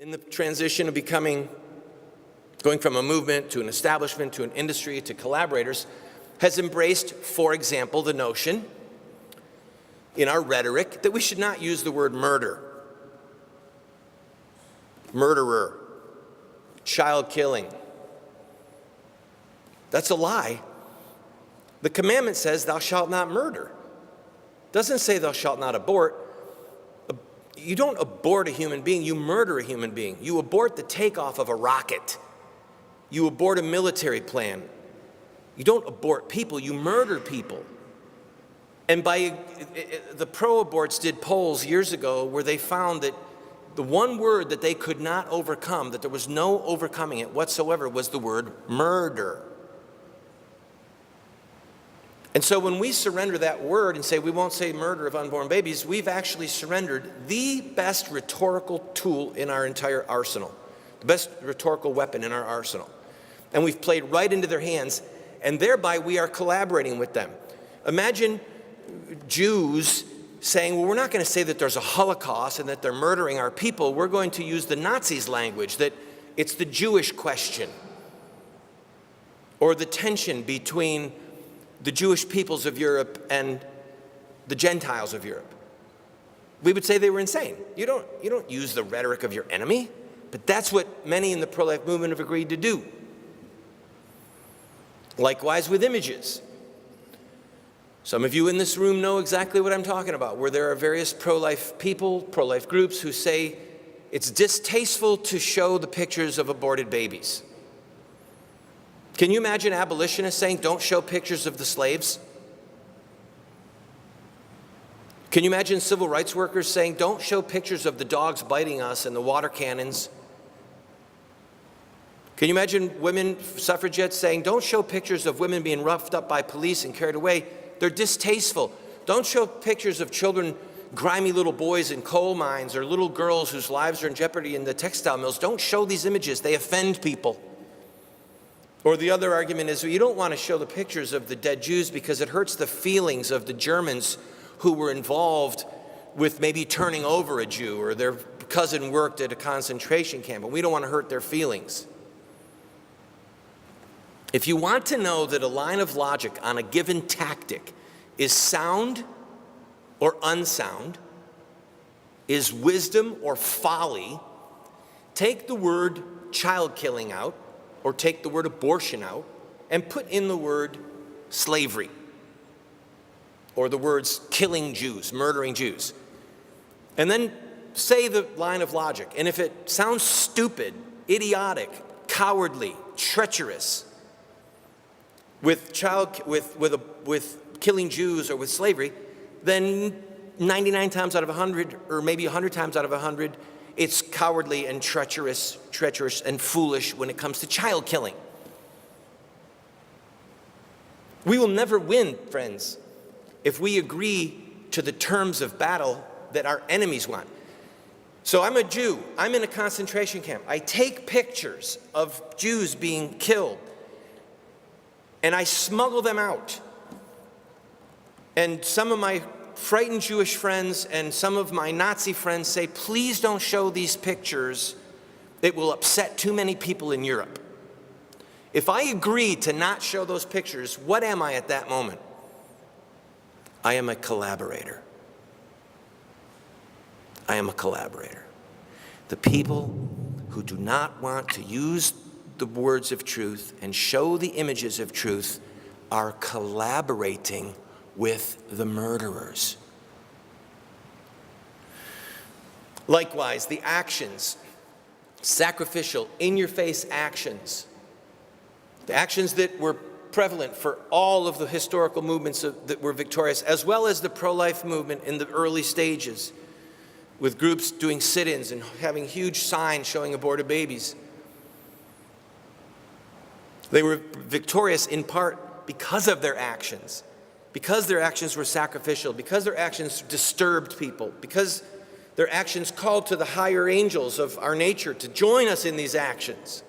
in the transition of going from a movement to an establishment to an industry to collaborators, has embraced, for example, the notion in our rhetoric that we should not use the word murder, murderer, child killing. That's a lie. The commandment says, thou shalt not murder. It doesn't say thou shalt not abort. You don't abort a human being, you murder a human being. You abort the takeoff of a rocket. You abort a military plan. You don't abort people, you murder people. And the pro-aborts did polls years ago where they found that the one word that they could not overcome, that there was no overcoming it whatsoever, was the word murder. And so when we surrender that word and say we won't say murder of unborn babies, we've actually surrendered the best rhetorical tool in our entire arsenal, the best rhetorical weapon in our arsenal. And we've played right into their hands, and thereby we are collaborating with them. Imagine Jews saying, well, we're not going to say that there's a Holocaust and that they're murdering our people. We're going to use the Nazis' language, that it's the Jewish question, or the tension between the Jewish peoples of Europe and the Gentiles of Europe. We would say they were insane. You don't use the rhetoric of your enemy, but that's what many in the pro-life movement have agreed to do. Likewise with images. Some of you in this room know exactly what I'm talking about, where there are various pro-life people, pro-life groups who say it's distasteful to show the pictures of aborted babies. Can you imagine abolitionists saying, don't show pictures of the slaves? Can you imagine civil rights workers saying, don't show pictures of the dogs biting us and the water cannons? Can you imagine women suffragettes saying, don't show pictures of women being roughed up by police and carried away? They're distasteful. Don't show pictures of children, grimy little boys in coal mines, or little girls whose lives are in jeopardy in the textile mills. Don't show these images. They offend people. Or the other argument is, well, you don't want to show the pictures of the dead Jews because it hurts the feelings of the Germans who were involved with maybe turning over a Jew, or their cousin worked at a concentration camp, and we don't want to hurt their feelings. If you want to know that a line of logic on a given tactic is sound or unsound, is wisdom or folly, take the word child killing out, or take the word abortion out, and put in the word slavery, or the words killing Jews, murdering Jews. And then say the line of logic. And if it sounds stupid, idiotic, cowardly, treacherous, with killing Jews or with slavery, then 99 times out of 100, or maybe 100 times out of 100, it's cowardly and treacherous and foolish when it comes to child killing. We will never win, friends, if we agree to the terms of battle that our enemies want. So I'm a Jew. I'm in a concentration camp. I take pictures of Jews being killed, and I smuggle them out. And some of my frightened Jewish friends and some of my Nazi friends say, please don't show these pictures. It will upset too many people in Europe. If I agree to not show those pictures, what am I at that moment? I am a collaborator. I am a collaborator. The people who do not want to use the words of truth and show the images of truth are collaborating with the murderers. Likewise, the actions, sacrificial, in-your-face actions, the actions that were prevalent for all of the historical movements that were victorious, as well as the pro-life movement in the early stages, with groups doing sit-ins and having huge signs showing aborted babies. They were victorious in part because of their actions. Because their actions were sacrificial, because their actions disturbed people, because their actions called to the higher angels of our nature to join us in these actions.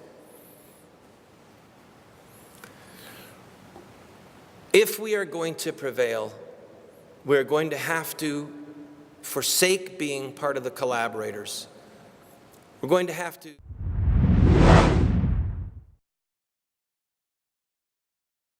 If we are going to prevail, we're going to have to forsake being part of the collaborators We're going to have to